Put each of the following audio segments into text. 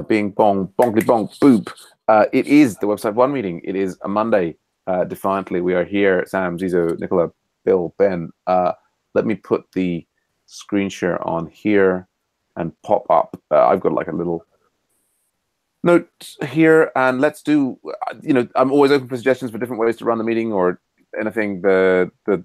Bing bong, bonkly bonk, boop. It is the Website One meeting. It is a Monday. Defiantly, we are here. Sam, Zizo, Nicola, Bill, Ben. Let me put the screen share on here and pop up. I've got like a little note here, and let's do. I'm always open for suggestions for different ways to run the meeting or anything. Voting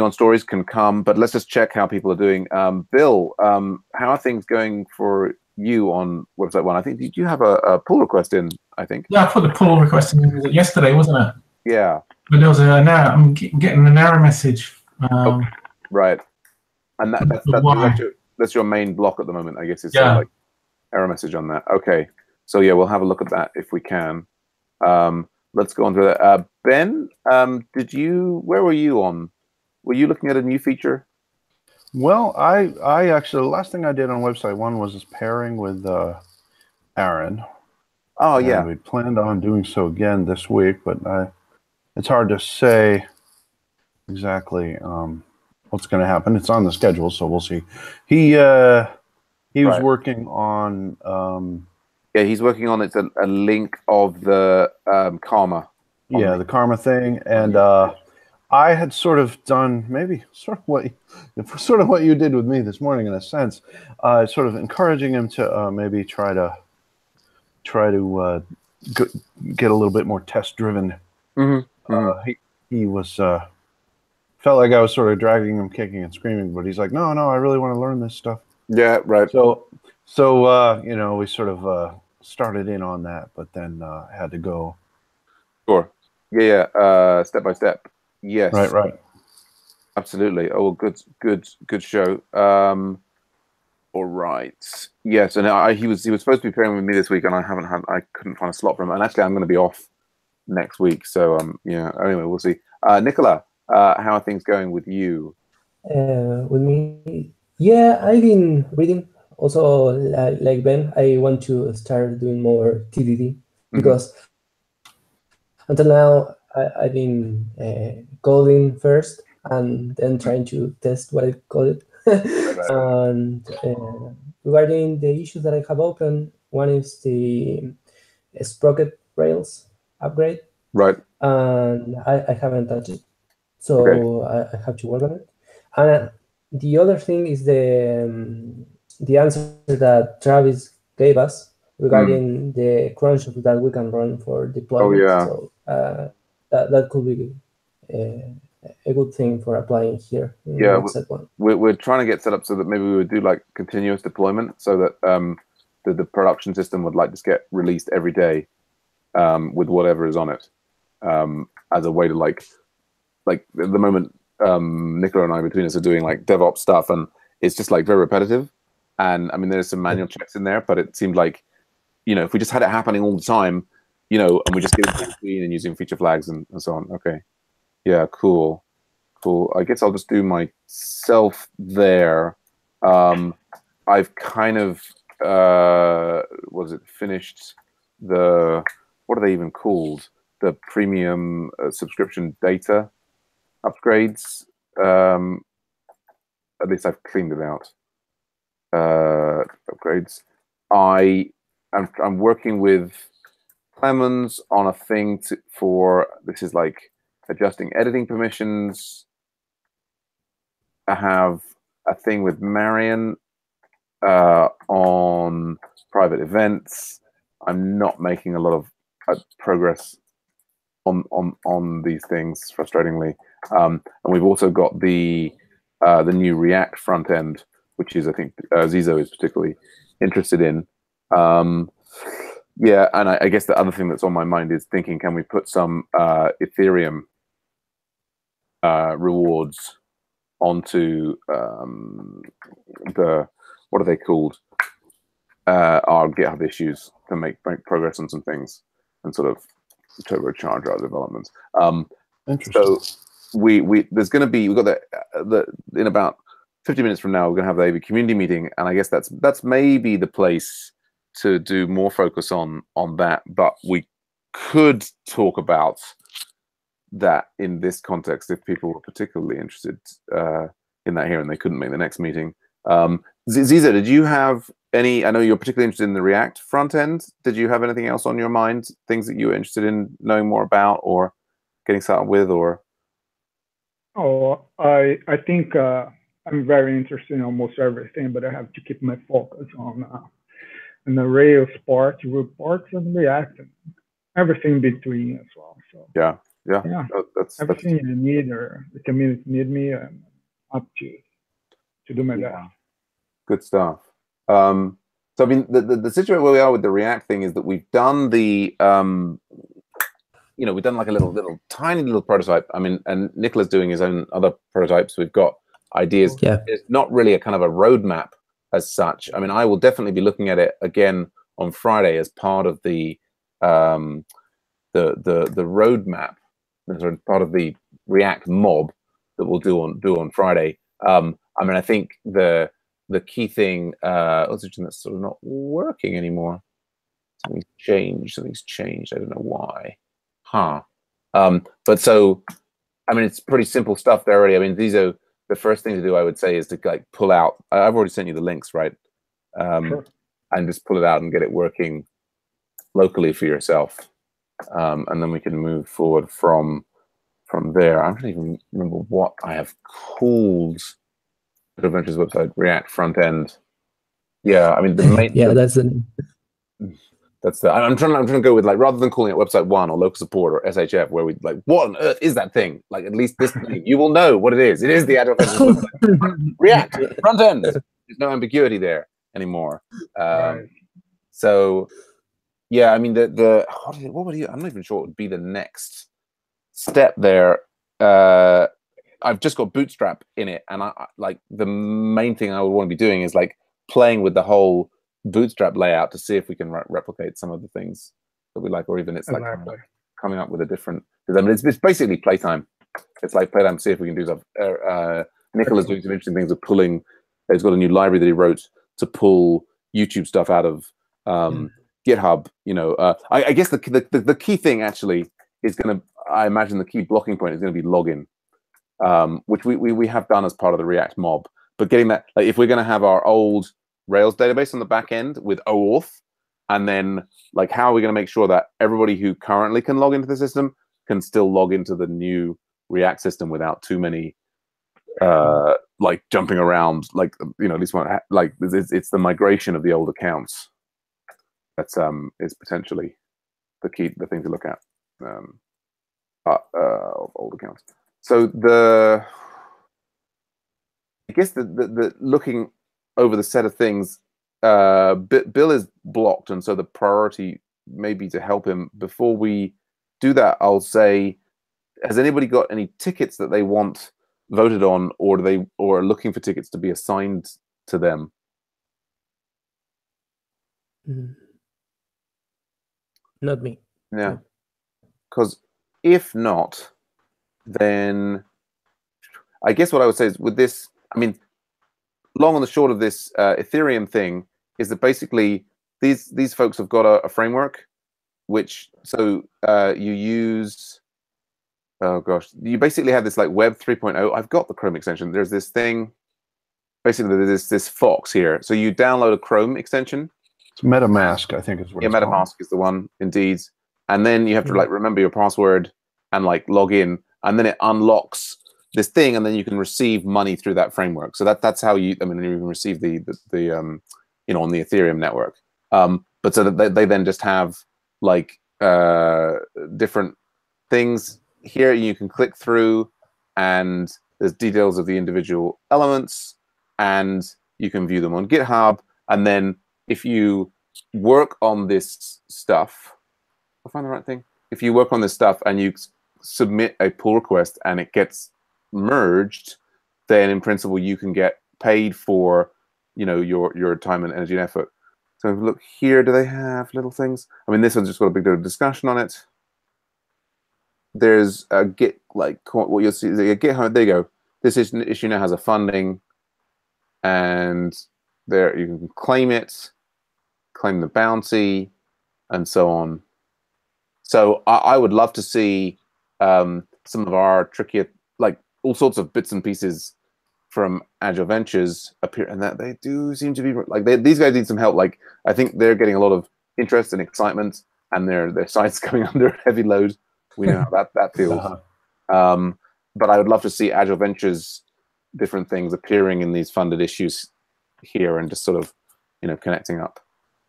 on stories can come, but let's just check how people are doing. Bill, how are things going for you on Website One? I think, did you have a pull request in? I think. Yeah, I put the pull request in yesterday, wasn't it? Yeah. But there was an error. I'm getting an error message. Right. And that's your main block at the moment, I guess. It's like error message on that. Okay. So yeah, we'll have a look at that if we can. Let's go on through that. Ben, where were you on? Were you looking at a new feature? Well, I actually, the last thing I did on Website One was this pairing with Aaron. Oh, yeah. We planned on doing so again this week, but it's hard to say exactly what's going to happen. It's on the schedule, so we'll see. He was working on... yeah, he's working on it's a link of the karma. Yeah, the karma thing, and I had sort of done maybe sort of what you did with me this morning in a sense, sort of encouraging him to maybe try to get a little bit more test driven. He was felt like I was sort of dragging him, kicking and screaming, but he's like, no, I really want to learn this stuff. Yeah, right. So we sort of started in on that, but then had to go. Sure. Yeah. Step by step. Yes. Right. Absolutely. Oh, good show. All right. Yes, and he was supposed to be pairing with me this week, and I couldn't find a slot for him. And actually, I'm going to be off next week, so Anyway, we'll see. Nicola, how are things going with you? With me, yeah, I've been reading. Also, like Ben, I want to start doing more TDD because until now I've been coding first and then trying to test what I coded. And regarding the issues that I have open, one is the Sprocket Rails upgrade. Right. And I haven't touched it, so I have to work on it. And the other thing is the answer that Travis gave us regarding the crunch that we can run for deployment. Oh, yeah. So that could be a good thing for applying here. Yeah, we're trying to get set up so that maybe we would do like continuous deployment, so that the production system would like just get released every day with whatever is on it, as a way to like at the moment Nicola and I between us are doing like DevOps stuff, and it's just like very repetitive. And I mean, there's some manual checks in there, but it seemed like, if we just had it happening all the time, and we just get it between and using feature flags and so on. Okay. Yeah, cool. I guess I'll just do myself there. I've kind of, finished what are they even called? The premium subscription data upgrades. At least I've cleaned it out. Upgrades. I'm working with Clemens on a thing for this is like adjusting editing permissions. I have a thing with Marion on private events. I'm not making a lot of progress on these things, frustratingly. And we've also got the new React front end, which is, I think, Zizo is particularly interested in. Yeah, and I guess the other thing that's on my mind is thinking, can we put some Ethereum rewards onto what are they called? Our GitHub issues to make progress on some things and sort of turbocharge our developments. So there's going to be, we've got the in about 50 minutes from now, we're going to have the AV community meeting, and I guess that's maybe the place to do more focus on that. But we could talk about that in this context if people were particularly interested in that here and they couldn't make the next meeting. Zizo, did you have I know you're particularly interested in the React front end. Did you have anything else on your mind? Things that you were interested in knowing more about or getting started with, or? Oh, I think I'm very interested in almost everything, but I have to keep my focus on the Rails part, root parts, and React, and everything between as well. So Yeah. That's everything you need or the community need me, I'm up to do my best. Good stuff. So I mean, the situation where we are with the React thing is that we've done the we've done like a little tiny little prototype. I mean, and Nicola's doing his own other prototypes. We've got ideas. Yeah. It's not really a kind of a roadmap as such. I mean, I will definitely be looking at it again on Friday as part of the roadmap, as part of the React mob that we'll do on Friday. I mean, I think the key thing, what's it that's sort of not working anymore? Something's changed. I don't know why. But so, I mean, it's pretty simple stuff there already. I mean, these are the first thing to do, I would say, is to like pull out. I've already sent you the links, right? Sure. And just pull it out and get it working locally for yourself. And then we can move forward from there. I don't even remember what I have called the Adventures website, React front end. Yeah, I mean the main. Yeah, That's the. I'm trying to go with, like, rather than calling it website 1 or local support or SHF, where we like, what on earth is that thing? Like, at least this thing, you will know what it is. It is the Adventures website. React front end. There's no ambiguity there anymore. Right. So, yeah, I mean what would you? I'm not even sure what would be the next step there. I've just got Bootstrap in it, and I like the main thing I would want to be doing is like playing with the whole Bootstrap layout to see if we can replicate some of the things that we like, or even it's like coming up with a different. I mean, it's basically playtime. It's like playtime. See if we can do stuff. Nicola's doing some interesting things of pulling. He's got a new library that he wrote to pull YouTube stuff out of GitHub. You know, I guess the key thing actually is going to. I imagine the key blocking point is going to be login, which we have done as part of the React mob. But getting that, like, if we're going to have our old Rails database on the back end with OAuth, and then like how are we going to make sure that everybody who currently can log into the system can still log into the new React system without too many like jumping around, like, you know, at least one, like it's the migration of the old accounts that's is potentially the thing to look at, of old accounts. So I guess the looking over the set of things, Bill is blocked, and so the priority may be to help him. Before we do that, I'll say, has anybody got any tickets that they want voted on, or are looking for tickets to be assigned to them? Not me. Yeah, because if not, then I guess what I would say is with this, I mean, long and the short of this Ethereum thing is that basically these folks have got a framework, which you use. Oh gosh, you basically have this like Web 3.0. I've got the Chrome extension. There's this thing. Basically, there's this Fox here. So you download a Chrome extension. It's MetaMask, I think is what it's called. MetaMask is the one, indeed. And then you have to like remember your password and like log in, and then it unlocks this thing, and then you can receive money through that framework. So that's how you. I mean, you can receive the you know, on the Ethereum network. But so that they then just have like different things here. You can click through, and there's details of the individual elements, and you can view them on GitHub. And then if you work on this stuff, I'll find the right thing. If you work on this stuff and you submit a pull request and it gets merged, then in principle you can get paid for, you know, your time and energy and effort. So look here, do they have little things? I mean, this one's just got a big discussion on it. There's a Git, like what you'll see is a GitHub. There you go. This issue now has a funding, and there you can claim it, claim the bounty, and so on. So I would love to see some of our trickier, like all sorts of bits and pieces from Agile Ventures appear, and that they do seem to be like these guys need some help. Like I think they're getting a lot of interest and excitement, and their sites coming under heavy load. We know how that feels. But I would love to see Agile Ventures different things appearing in these funded issues here and just sort of connecting up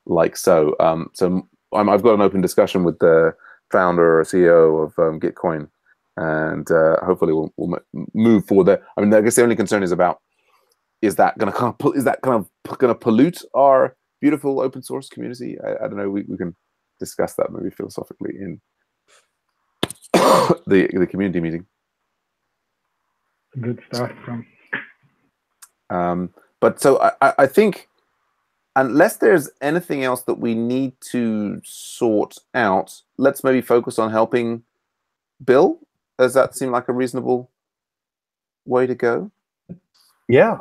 like so. So I've got an open discussion with the founder or CEO of Gitcoin, and hopefully we'll move forward there. I mean, I guess the only concern is about is that going to pollute our beautiful open source community? I don't know. We can discuss that maybe philosophically in the community meeting. Good stuff. But so I think, unless there's anything else that we need to sort out, let's maybe focus on helping Bill. Does that seem like a reasonable way to go? Yeah.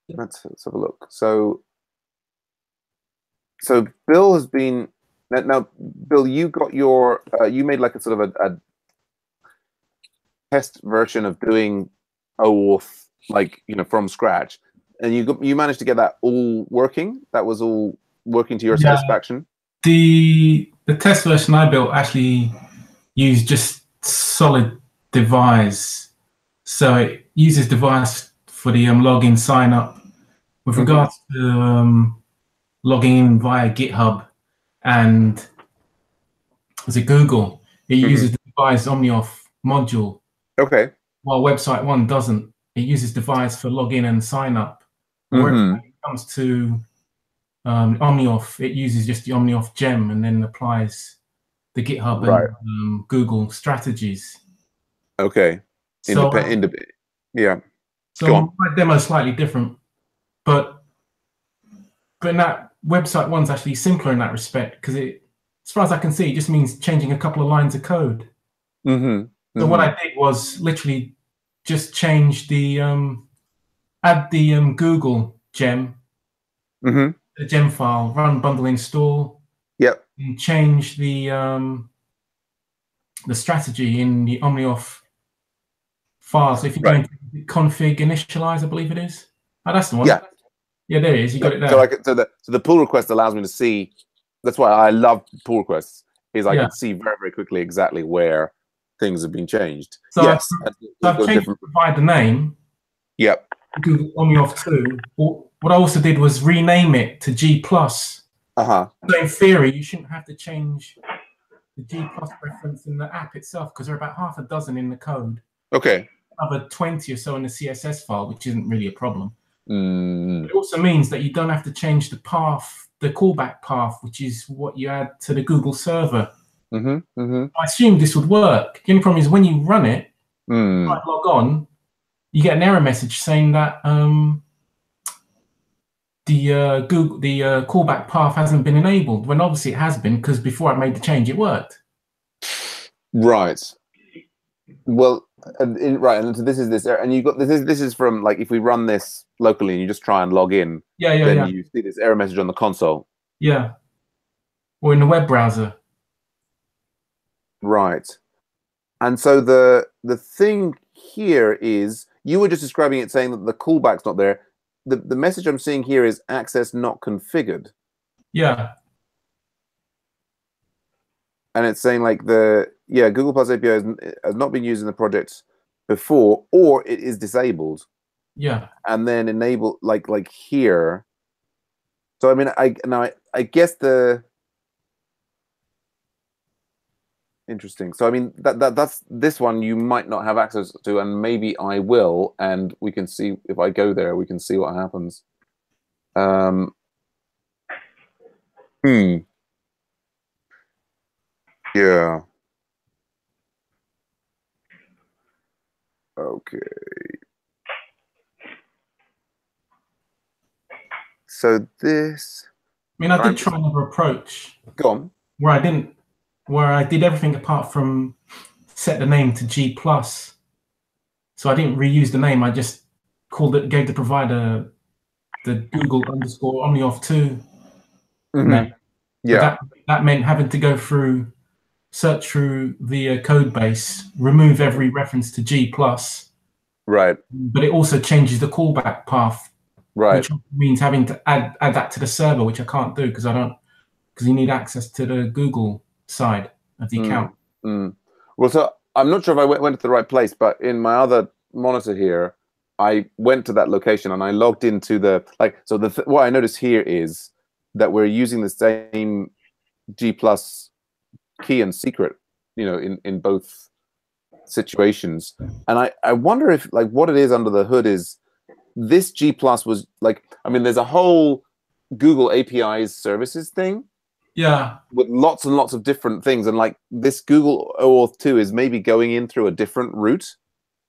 Let's have a look. So Bill has been now. Bill, you got your you made like a sort of a test version of doing OAuth, like from scratch, and you managed to get that all working. That was all working to your satisfaction. The test version I built actually used just solid device, so it uses device for the login sign up. With regards to logging in via GitHub and was it Google, it uses the device OmniAuth module. Okay. While website 1 doesn't. It uses device for login and sign up. When it comes to OmniAuth, it uses just the OmniAuth gem and then applies the GitHub and Google strategies. Okay. So, yeah. So my demo is slightly different, but in that website 1's actually simpler in that respect because it, as far as I can see, it just means changing a couple of lines of code. So what I did was literally just change the add the Google gem, the gem file, run bundle install. Yep. And change the strategy in the OmniAuth file. So if you go into config initialize, I believe it is. Oh, that's the one. Yeah. Yeah, there it is. You got it there. So the pull request allows me to see. That's why I love pull requests. Is I can see very, very quickly exactly where things have been changed. So yes. I've changed to provide the name. Yep. Google OmniAuth 2. What I also did was rename it to G+. So in theory, you shouldn't have to change the G+ reference in the app itself because there are about half a dozen in the code. Okay. Another 20 or so in the CSS file, which isn't really a problem. It also means that you don't have to change the path, the callback path, which is what you add to the Google server. I assume this would work. The only problem is when you run it, like log on, you get an error message saying that the callback path hasn't been enabled. When obviously it has been because before I made the change, it worked. Right. Well, and so this is this, and you got this is from like if we run this locally and you just try and log in, then you see this error message on the console. Yeah. Or in the web browser. Right. And so the thing here is you were just describing it saying that the callback's not there. The message I'm seeing here is access not configured. Yeah. And it's saying like Google Plus API has not been used in the project before, or it is disabled. Yeah. And then enable like here. So I mean, I guess the interesting. So I mean that's this one you might not have access to, and maybe I will, and we can see if I go there, we can see what happens. Yeah. Okay. So this. I mean, I did try another approach. Go on. Where I did everything apart from set the name to G+. So I didn't reuse the name. I just gave the provider the Google _ OmniAuth 2 name. Yeah. But that meant having to go through, search through the code base, remove every reference to G+, Right. but it also changes the callback path, Right. which means having to add that to the server, which I can't do because you need access to the Google side of the account. Well, so I'm not sure if I went to the right place, but in my other monitor here, I went to that location and I logged into the what I notice here is that we're using the same G+ key and secret, in both situations. And I wonder if what it is under the hood is this G+ was there's a whole Google APIs services thing. Yeah. With lots and lots of different things, and this Google OAuth 2 is maybe going in through a different route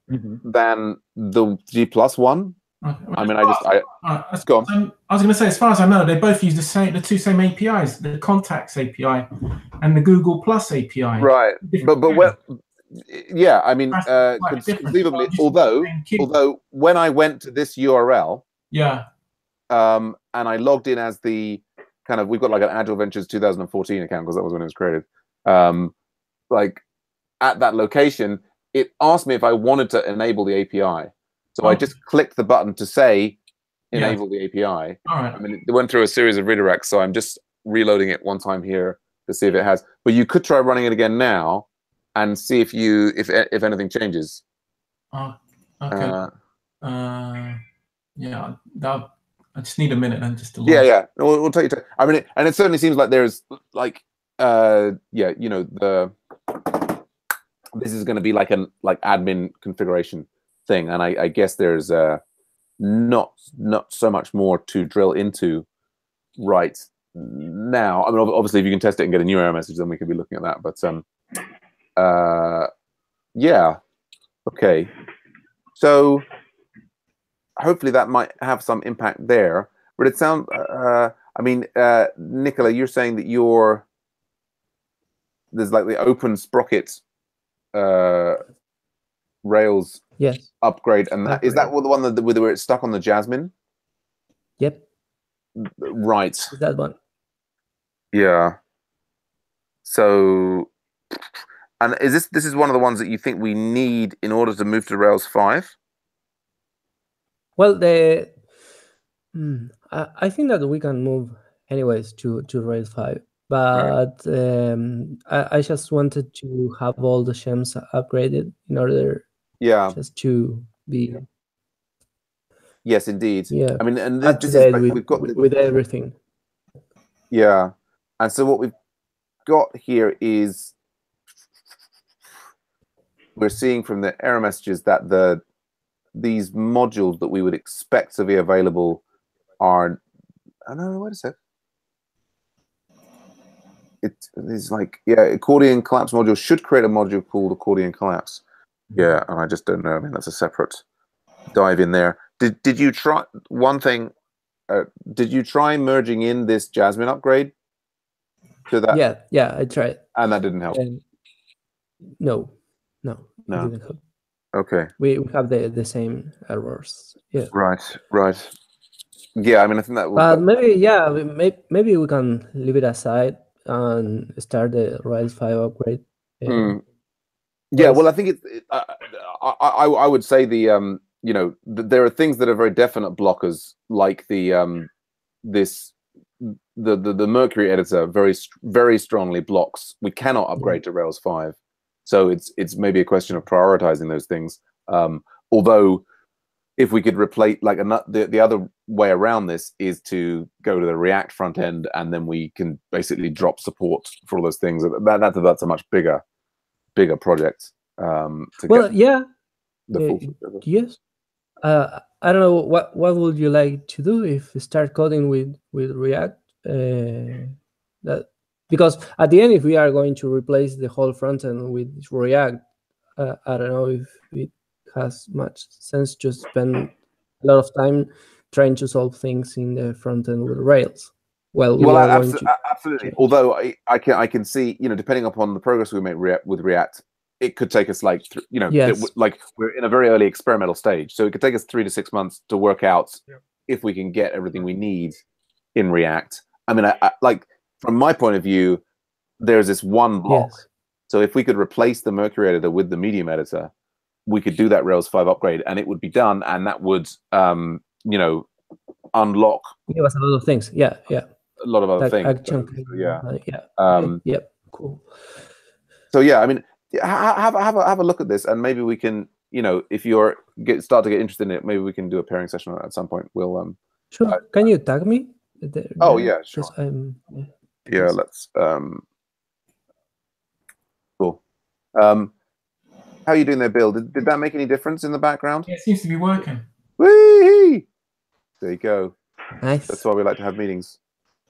than the G+ one. I mean, go on. I was going to say, as far as I know, they both use the two same APIs, the Contacts API and the Google Plus API. Right, yeah, I mean, conceivably, although when I went to this URL, and I logged in as the we've got an Agile Ventures 2014 account because that was when it was created. At that location, it asked me if I wanted to enable the API. So I just clicked the button to say enable the API. All right. I mean, it went through a series of redirects, so I'm just reloading it one time here to see if it has. But you could try running it again now and see if anything changes. Okay. Yeah. I just need a minute then just to launch. Yeah. We'll take your time. I mean, and it certainly seems like there's this is going to be an admin configuration thing, and I guess there's not so much more to drill into right now. I mean, obviously, if you can test it and get a new error message, then we could be looking at that. But yeah, okay. So hopefully that might have some impact there. But it sounds, I mean, Nicola, you're saying that there's the open sprocket Rails upgrade, and is that the one where it's stuck on the Jasmine? Yep. Right. That one. Yeah. So, and this is one of the ones that you think we need in order to move to Rails 5? Well, I think that we can move anyways to Rails 5, but I just wanted to have all the shems upgraded in order just to be yes, indeed. Yeah, I mean, and up to date with everything. Yeah, and so what we've got here is we're seeing from the error messages that these modules that we would expect to be available are, oh no, wait a sec. It's accordion collapse module should create a module called accordion collapse. Yeah, and I just don't know. I mean, that's a separate dive in there. Did you try one thing? Did you try merging in this Jasmine upgrade to that? Yeah, I tried. And that didn't help. No, it didn't help. Okay. We have the same errors. Yeah. Right. Yeah, I mean, I think that. But maybe we can leave it aside and start the Rails 5 upgrade. Yeah, well, I think I would say there are things that are very definite blockers, like the Mercury editor very strongly blocks. We cannot upgrade to Rails 5, so it's maybe a question of prioritizing those things. Although, if we could replace the other way around this is to go to the React front end, and then we can basically drop support for all those things. That's a much bigger project. Yes. I don't know what would you like to do if you start coding with React. Because at the end, if we are going to replace the whole front end with React, I don't know if it has much sense to spend a lot of time trying to solve things in the front end with Rails. Absolutely. Although I can see, depending upon the progress we make with React, it could take us we're in a very early experimental stage, so it could take us 3 to 6 months to work out if we can get everything we need in React. I mean, I from my point of view, there's this one block. So if we could replace the Mercury editor with the Medium editor, we could do that Rails 5 upgrade, and it would be done, and that would unlock Give us a lot of things. Yeah. a lot of other things. Yeah. Cool. So yeah, I mean, have a look at this, and maybe we can, if you're start to get interested in it, maybe we can do a pairing session at some point. We'll Sure. Can you tag me? Yeah, sure. Yeah, let's cool. How are you doing there, Bill? Did that make any difference in the background? Yeah, it seems to be working. Whee! There you go. Nice. That's why we like to have meetings.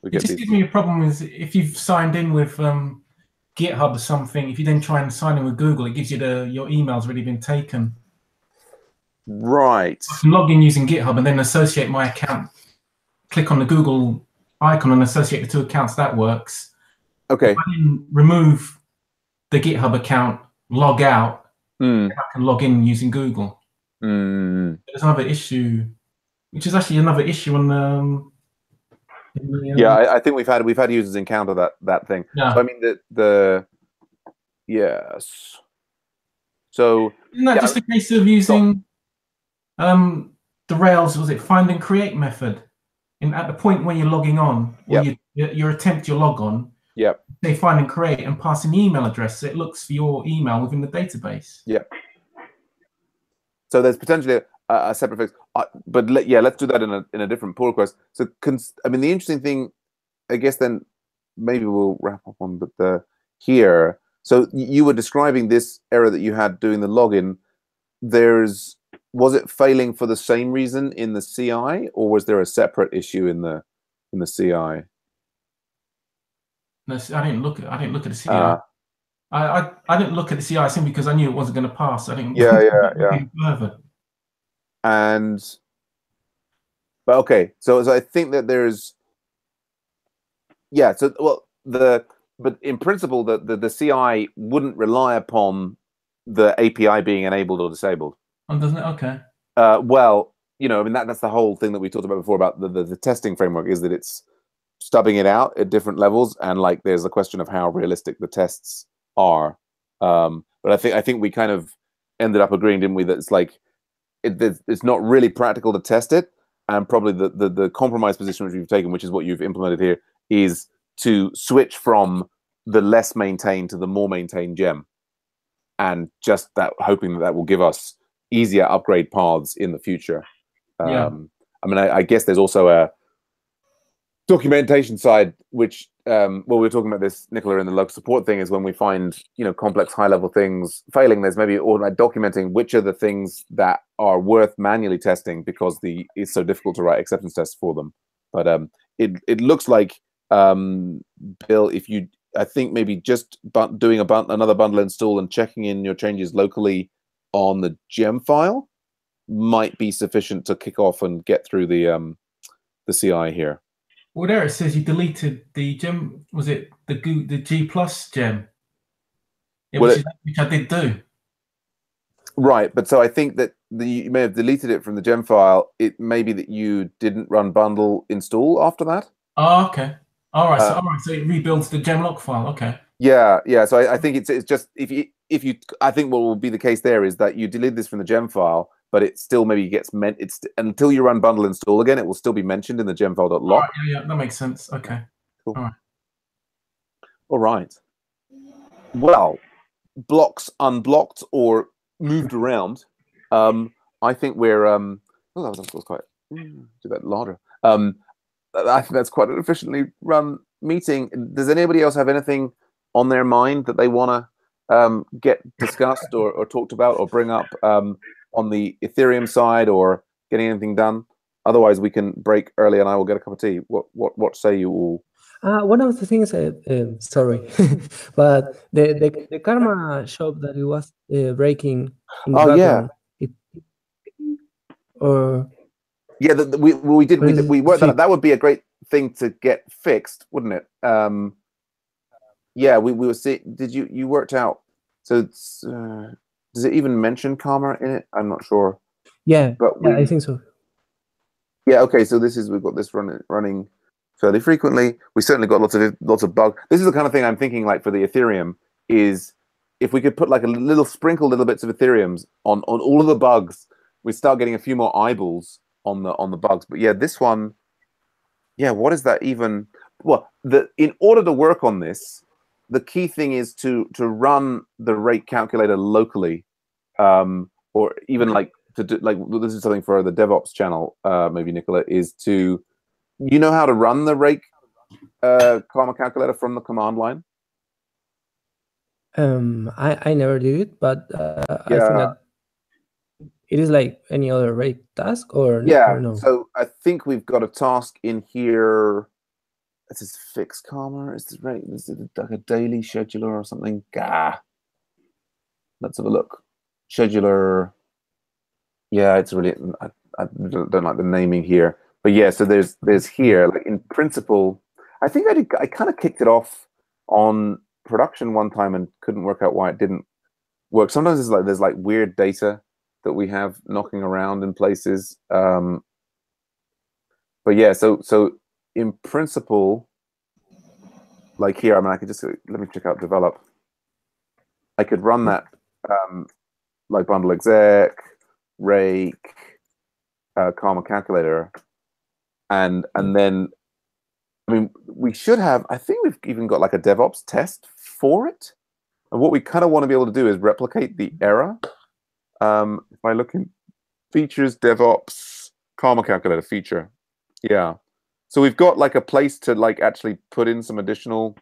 It just gives me a problem is if you've signed in with GitHub or something, if you then try and sign in with Google, it gives you your email's already been taken. Right. I can log in using GitHub and then associate my account. Click on the Google icon and associate the two accounts. That works. Okay. If I then remove the GitHub account, log out, I can log in using Google. There's another issue, which is actually another issue on I think we've had users encounter that thing. Yeah. So I mean yes. So isn't that just a case of using the Rails, was it find and create method? At the point when you're logging on, when you attempt your log on, they find and create and pass an email address, so it looks for your email within the database. So there's potentially a separate fix, but let's do that in a different pull request. So I mean, the interesting thing, I guess, then maybe we'll wrap up on, but here. So you were describing this error that you had doing the login. Was it failing for the same reason in the CI, or was there a separate issue in the CI? No, I didn't look at the CI. I didn't look at the CI simply because I knew it wasn't going to pass. I didn't. Further. But okay, so I think that there's but in principle the CI wouldn't rely upon the API being enabled or disabled. Oh, doesn't it? Okay. Well, I mean that's the whole thing that we talked about before about the testing framework, is that it's stubbing it out at different levels, and like there's a question of how realistic the tests are. But I think we kind of ended up agreeing, didn't we, that it's like it's not really practical to test it, and probably the compromise position which we've taken, which is what you've implemented here, is to switch from the less maintained to the more maintained gem, and just hoping that will give us easier upgrade paths in the future. I mean, I guess there's also a documentation side, which we were talking about this, Nicola, in the local support thing, is when we find complex high-level things failing, there's maybe documenting which are the things that are worth manually testing because it's so difficult to write acceptance tests for them. But it looks like, Bill, I think maybe just doing another bundle install and checking in your changes locally on the gem file might be sufficient to kick off and get through the CI here. Well, there it says you deleted the gem. Was it the G+ gem? Yeah, which I did do. Right, but so I think that you may have deleted it from the gem file. It may be that you didn't run bundle install after that. Oh, okay. All right. So it rebuilds the gemlock file. Okay. Yeah. So I think it's just if you I think what will be the case there is that you delete this from the gem file, but it still maybe gets until you run bundle install again, it will still be mentioned in the gemfile.log. Right, yeah, that makes sense. Okay. Cool. All right. Well, blocks unblocked or moved around. I think we're that was quite do that louder. I think that's quite an efficiently run meeting. Does anybody else have anything on their mind that they want to get discussed or talked about or bring up on the Ethereum side, or getting anything done? Otherwise, we can break early and I will get a cup of tea. What say you all? One of the things, sorry, but the Karma shop that it was breaking in the background, we worked that out. That would be a great thing to get fixed, wouldn't it? We were seeing. Did you worked out? So it's, does it even mention Karma in it? I'm not sure. Yeah, but I think so. Yeah. Okay. So we've got this running fairly frequently. We certainly got lots of bugs. This is the kind of thing I'm thinking, like for the Ethereum, is if we could put like a little bits of Ethereum's on all of the bugs, we start getting a few more eyeballs on the bugs. But yeah, this one, yeah, what is that even? Well, in order to work on this, the key thing is to run the rate calculator locally, or even like to do like this is something for the DevOps channel, maybe Nicola, is to how to run the rate karma calculator from the command line. I never did it, but I think Yeah. that it is like any other rate task, or no? So I think we've got a task in here. This is fixed karma. Is this right? Is it like a daily scheduler or something? Let's have a look. Scheduler. Yeah, it's really. I don't like the naming here, but yeah. So there's here, like in principle. I think I kind of kicked it off on production one time and couldn't work out why it didn't work. Sometimes there's like weird data that we have knocking around in places. But yeah, so in principle, like here, I mean, I could just let me check out develop. I could run that like bundle exec, rake, karma calculator, and then I mean we should have. I think we've even got like a DevOps test for it. And what we kind of want to be able to do is replicate the error. If I look in features, DevOps, karma calculator feature, yeah. So we've got like a place to like actually put in some additional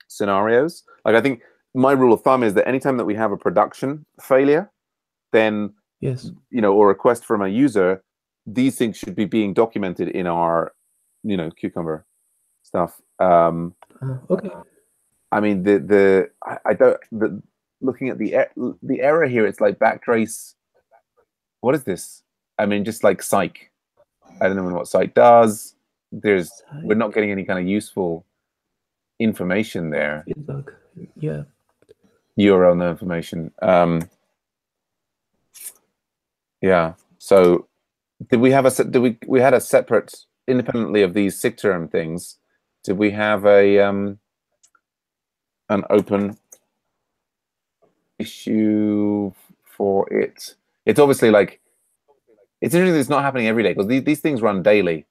scenarios. Like I think my rule of thumb is that anytime that we have a production failure, then yes, or request from a user, these things should be being documented in our Cucumber stuff. Okay. I mean looking at the error here, it's like backtrace. What is this? I mean, just like psych. I don't know what psych does. We're not getting any kind of useful information there. Feedback. Yeah. URL no information. Yeah. So did we have we had a separate, independently of these SIG term things, did we have an open issue for it? It's obviously like, it's interesting that it's not happening every day, because these things run daily,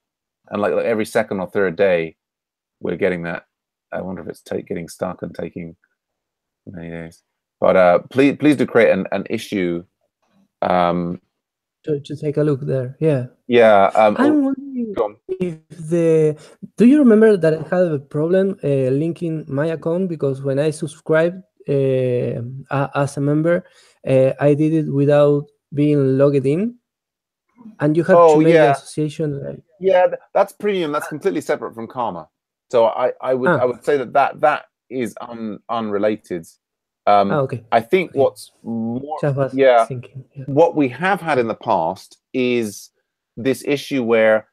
and like every second or third day we're getting that. I wonder if it's getting stuck and taking many days. But please do create an issue to take a look there. Yeah. Yeah. I'm wondering if do you remember that I had a problem linking my account, because when I subscribed as a member, I did it without being logged in, and you have to make the association. Like, yeah, that's premium. That's completely separate from Karma. So I would say that is unrelated. okay. I think what's more, thinking, yeah, what we have had in the past is this issue where,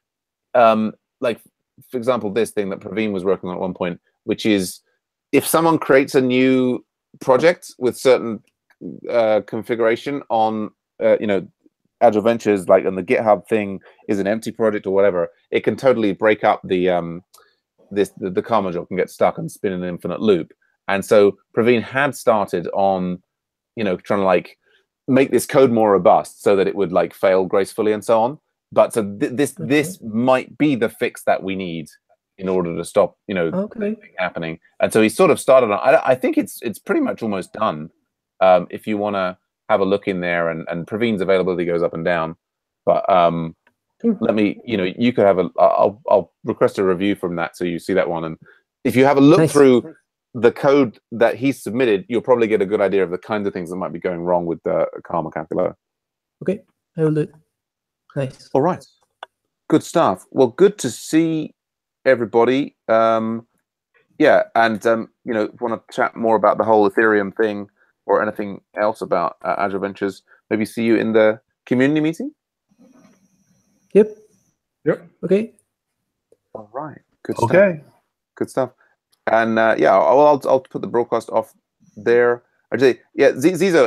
like, for example, this thing that Praveen was working on at one point, which is if someone creates a new project with certain configuration on, Agile Ventures, like on the GitHub thing is an empty project or whatever, it can totally break up the the Karma job can get stuck and spin in an infinite loop. And so Praveen had started on, trying to like make this code more robust so that it would like fail gracefully and so on. But so this might be the fix that we need in order to stop, happening. And so he sort of started on. I think it's pretty much almost done. If you want to have a look in there, and Praveen's availability goes up and down. But let me, you could have I'll request a review from that so you see that one. And if you have a look through the code that he submitted, you'll probably get a good idea of the kinds of things that might be going wrong with the Karma calculator. Okay, I will do it. Nice. All right. Good stuff. Well, good to see everybody. Yeah, and want to chat more about the whole Ethereum thing or anything else about Agile Ventures, maybe see you in the community meeting. Yep. Okay. All right. Good stuff. Good stuff. And yeah, I'll put the broadcast off there. Actually, yeah, Zizo,